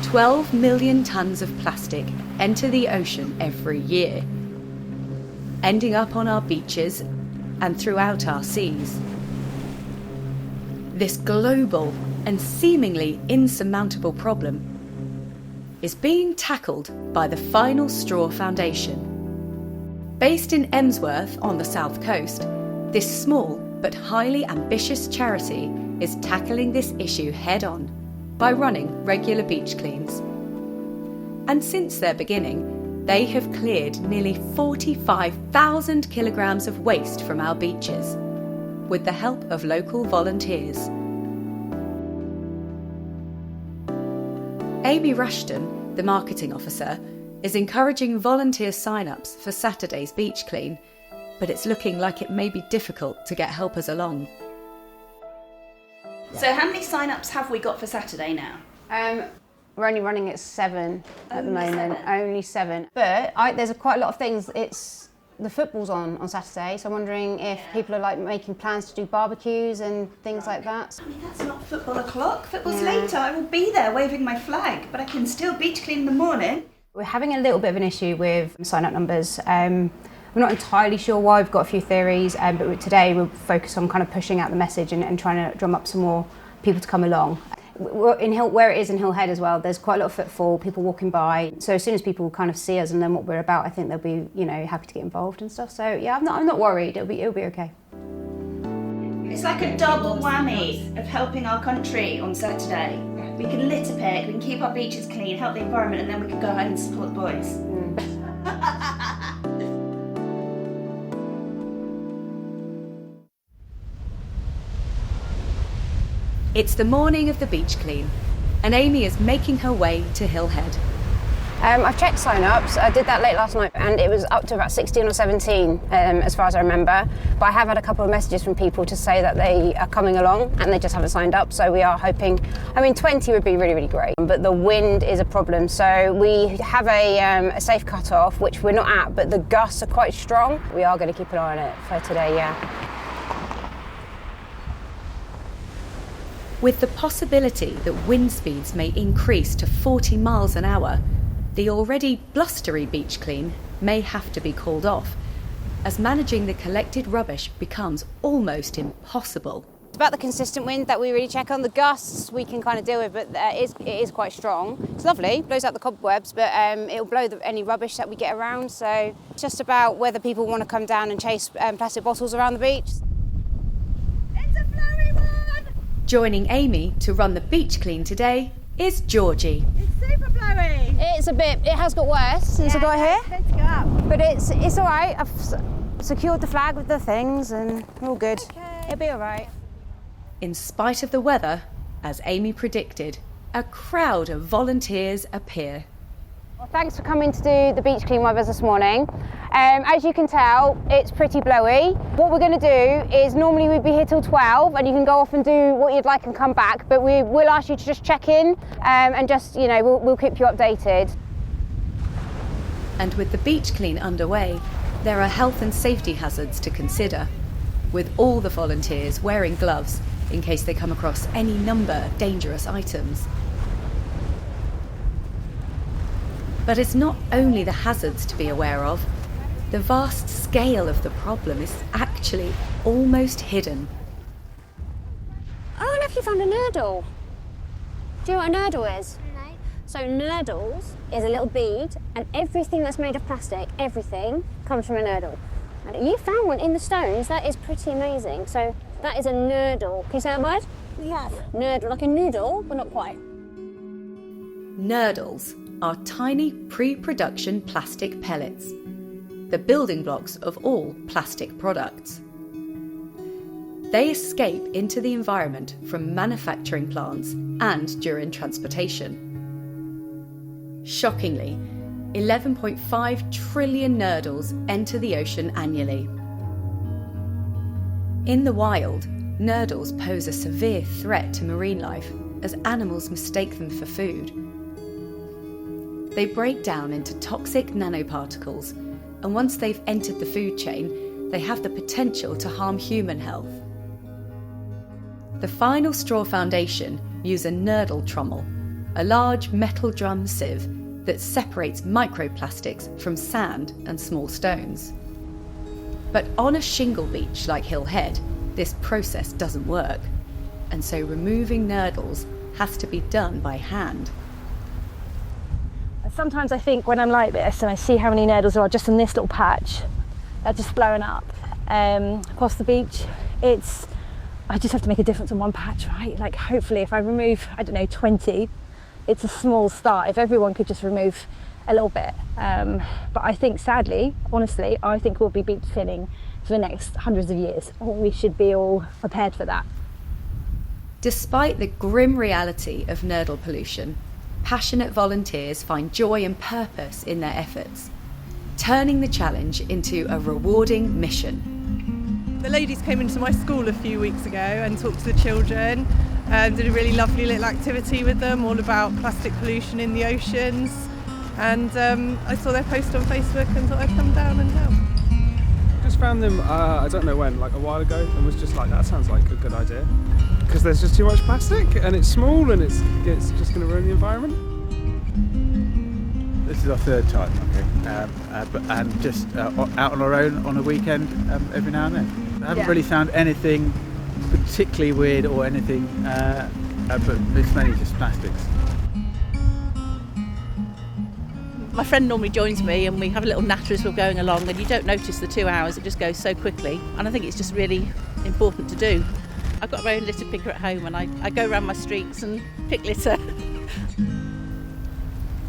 12 million tonnes of plastic enter the ocean every year, ending up on our beaches and throughout our seas. This global and seemingly insurmountable problem is being tackled by the Final Straw Foundation. Based in Emsworth on the south coast, this small but highly ambitious charity is tackling this issue head-on by running regular beach cleans. And since their beginning, they have cleared nearly 45,000 kilograms of waste from our beaches, with the help of local volunteers. Amy Rushton, the marketing officer, is encouraging volunteer sign-ups for Saturday's beach clean, but it's looking like it may be difficult to get helpers along. So how many sign-ups have we got for Saturday now? We're only running at 7 at the moment, 7? only 7. But there's quite a lot of things. The football's on Saturday, so I'm wondering if people are making plans to do barbecues and things like that. I mean, that's not football o'clock. Football's later. I will be there waving my flag, but I can still beach clean in the morning. We're having a little bit of an issue with sign-up numbers. We're not entirely sure why. We've got a few theories, but today we'll focus on kind of pushing out the message and trying to drum up some more people to come along. Where it is in Hill Head as well, there's quite a lot of footfall, people walking by. So as soon as people kind of see us and learn what we're about, I think they'll be, happy to get involved and stuff. So yeah, I'm not worried. It'll be okay. It's like a double whammy of helping our country on Saturday. We can litter pick, we can keep our beaches clean, help the environment, and then we can go home and support the boys. It's the morning of the beach clean, and Amy is making her way to Hill Head. I've checked sign-ups. I did that late last night, and it was up to about 16 or 17, as far as I remember. But I have had a couple of messages from people to say that they are coming along, and they just haven't signed up. So we are hoping. 20 would be really, really great. But the wind is a problem. So we have a safe cut-off, which we're not at, but the gusts are quite strong. We are going to keep an eye on it for today, yeah. With the possibility that wind speeds may increase to 40 miles an hour, the already blustery beach clean may have to be called off, as managing the collected rubbish becomes almost impossible. It's about the consistent wind that we really check on. The gusts we can kind of deal with, but it is quite strong. It's lovely, blows out the cobwebs, but it'll blow any rubbish that we get around. So it's just about whether people want to come down and chase plastic bottles around the beach. It's a flowy one! Joining Amy to run the beach clean today is Georgie. It's super flowy! It has got worse since I got here. Let's go up. But it's all right. I've secured the flag with the things and we're all good. Okay. It'll be all right. In spite of the weather, as Amy predicted, a crowd of volunteers appear. Well, thanks for coming to do the beach clean with us this morning. As you can tell, it's pretty blowy. What we're going to do is normally we'd be here till 12 and you can go off and do what you'd like and come back, but we will ask you to just check in and just, we'll keep you updated. And with the beach clean underway, there are health and safety hazards to consider, with all the volunteers wearing gloves in case they come across any number of dangerous items. But it's not only the hazards to be aware of. The vast scale of the problem is actually almost hidden. I don't know if you found a nurdle. Do you know what a nurdle is? No. So nurdles is a little bead, and everything that's made of plastic, everything, comes from a nurdle. And you found one in the stones. That is pretty amazing. So that is a nurdle. Can you say that word? Yes. Nurdle, like a noodle, but not quite. Nurdles are tiny pre-production plastic pellets, the building blocks of all plastic products. They escape into the environment from manufacturing plants and during transportation. Shockingly, 11.5 trillion nurdles enter the ocean annually. In the wild, nurdles pose a severe threat to marine life as animals mistake them for food. They break down into toxic nanoparticles, and once they've entered the food chain, they have the potential to harm human health. The Final Straw Foundation use a nurdle trommel, a large metal drum sieve that separates microplastics from sand and small stones. But on a shingle beach like Hill Head, this process doesn't work, and so removing nurdles has to be done by hand. Sometimes I think when I'm like this and I see how many nurdles there are just in this little patch, they're just blowing up across the beach. I just have to make a difference on one patch, right? Like hopefully if I remove, 20, it's a small start. If everyone could just remove a little bit. But I think sadly, honestly, I think we'll be beach thinning for the next hundreds of years. We should be all prepared for that. Despite the grim reality of nurdle pollution, passionate volunteers find joy and purpose in their efforts, turning the challenge into a rewarding mission. The ladies came into my school a few weeks ago and talked to the children, did a really lovely little activity with them all about plastic pollution in the oceans, and I saw their post on Facebook and thought I'd come down and help. Just found them, I don't know when, like a while ago, and was just like, that sounds like a good idea. Because there's just too much plastic and it's small and it's just going to ruin the environment. This is our third time, and just out on our own on a weekend every now and then. I haven't really found anything particularly weird or anything, but it's mainly just plastics. My friend normally joins me and we have a little natter as we're going along, and you don't notice the 2 hours, it just goes so quickly, and I think it's just really important to do. I've got my own litter picker at home and I go around my streets and pick litter.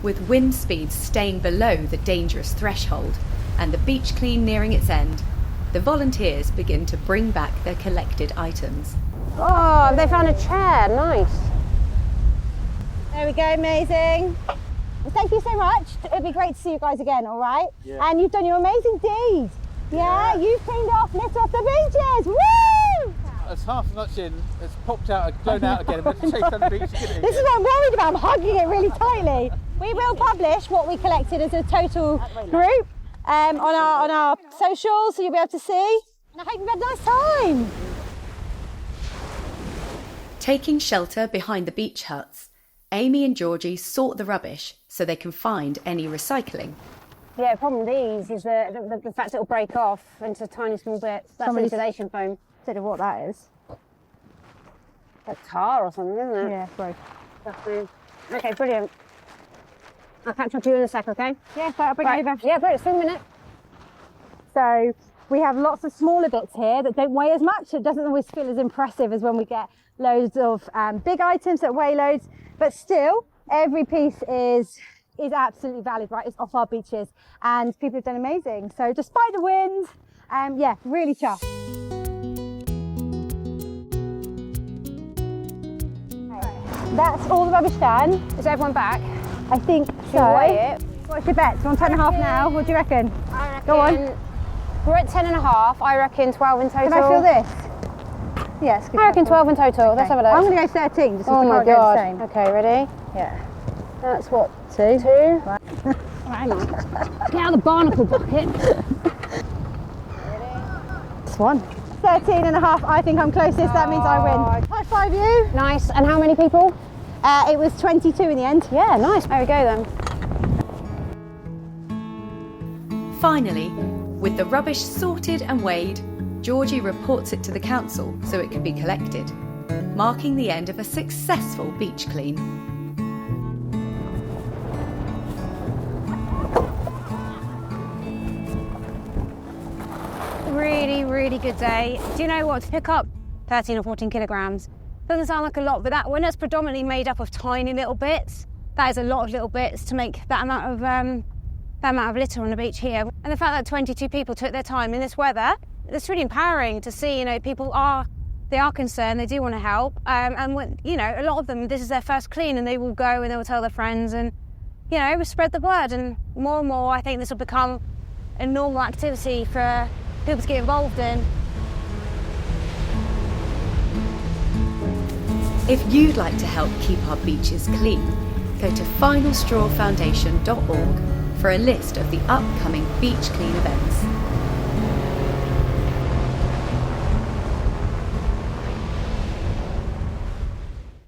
With wind speeds staying below the dangerous threshold and the beach clean nearing its end, the volunteers begin to bring back their collected items. Oh, they found a chair, nice. There we go, amazing. Well, thank you so much. It'd be great to see you guys again, all right? Yeah. And you've done your amazing deed. Yeah, you've cleaned off litter off the beaches. Woo! It's half as much in, it's popped out and blown out again. Let's chase on the beach again. This is what I'm worried about. I'm hugging it really tightly. We will publish what we collected as a total group on our socials, so you'll be able to see. And I hope you've had a nice time. Taking shelter behind the beach huts, Amy and Georgie sort the rubbish so they can find any recycling. Yeah, the problem with these is the fact it'll break off into tiny small bits. That's insulation foam. Consider what that is. Like tar or something, isn't it? Yeah, right. Okay, brilliant. I'll catch up to you in a sec, okay? Yeah, so I'll bring it over. Yeah, great, it's 3 minutes. So we have lots of smaller bits here that don't weigh as much. It doesn't always feel as impressive as when we get loads of big items that weigh loads, but still every piece is absolutely valid, right? It's off our beaches and people have done amazing. So despite the wind, yeah, really chuffed. That's all the rubbish done. Is everyone back? I think Should so. we weigh it? What's your bet? You're on 10.5 now. What do you reckon? I reckon. Go on. We're at 10.5. I reckon 12 in total. Can I feel this? Yes. I reckon 12 in total. Okay. Let's have a look. I'm going to go 13. Just Oh my god. the same. Okay, ready? Yeah. That's what? 2. 2. Right. Hang on. Get out of the barnacle bucket. This one. 13.5. I think I'm closest. That means I win. High five you. Nice. And how many people? It was 22 in the end. Yeah, nice. There we go then. Finally, with the rubbish sorted and weighed, Georgie reports it to the council so it can be collected, marking the end of a successful beach clean. Really good day. Do you know what? To pick up 13 or 14 kilograms doesn't sound like a lot, but when it's predominantly made up of tiny little bits, that is a lot of little bits to make that amount of litter on the beach here. And the fact that 22 people took their time in this weather, it's really empowering to see. People are concerned, they do want to help, and when, a lot of them, this is their first clean, and they will go and they will tell their friends, and we spread the word. And more, I think this will become a normal activity for people to get involved in. If you'd like to help keep our beaches clean, go to finalstrawfoundation.org for a list of the upcoming beach clean events.